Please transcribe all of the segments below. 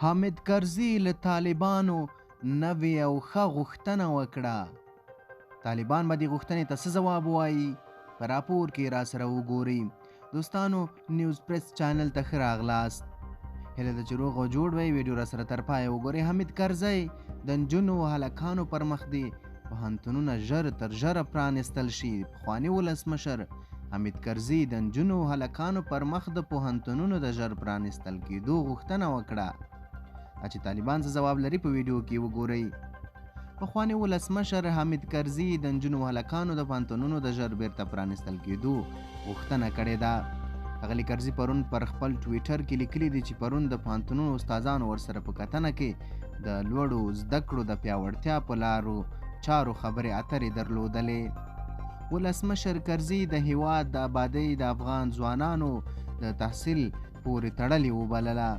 حامد کرزي له طالبانو نوې او ښه غوښتنه وکړه. طالبان به دې غوښتنې ته څه ځواب وایي؟ په راپور کې را سره وګورئ. دوستانو نیوز پریس چینل ته ښه راغلاست. هیله ده چې روغ او جوړ وئ. ویډیو را سره تر پایه وګورئ. حامد کرزي د نجونو او هلکانو پر مخ دې پوهنتونونه ژر تر ژره پرانیستل شي. پخواني ولسمشر حامد کرزي د نجونو او هلکانو پر مخ د پوهنتونونو د ژر پرانیستل کېدو غوښتنه وکړه. چې طالبان څه ځواب لري په ویډیو کې وګورئ. پخواني ولسمشر حامد کرزي د نجونو او هلکانو د پوهنتونونو د ژر بیرته پرانیستل کېدو غوښتنه کړې ده. ښاغلي کرزي پرون پر خپل ټویټر کې لیکلي دي چې پرون د پوهنتونونو استادانو ورسره په کتنه کې د لوړو زده کړو د پیاوړتیا په لارو چارو خبرې اترې درلودلې. ولسمشر کرزي د هیواد د آبادۍ د افغان ځوانانو د تحصیل پورې تړلې وبلله.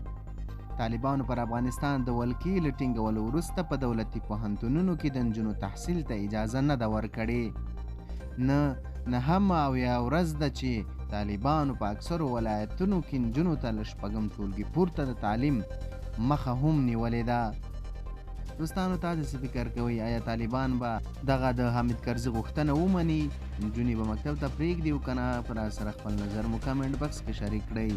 طالبانو پر افغانستان د ولکې له ټینګولو وروسته په دولتي پوهنتونونو کې د نجونو تحصیل ته اجازه نه ده ورکړې. نه هم اویا ورځ ده چې طالبانو په اکثرو ولایتونو کې نجونو ته له شپږم ټولګي پورته د تعلیم مخه هم نیولې ده. دوستانو تاسو څه فکر کوئ؟ آیا طالبان به دغه د حامد کرزي غوښتنه ومني؟ نجونې به مکتب ته پرېږدي او که نه؟ پر سره خپل نظر مو کمنټ بکس کې شریک کړئ.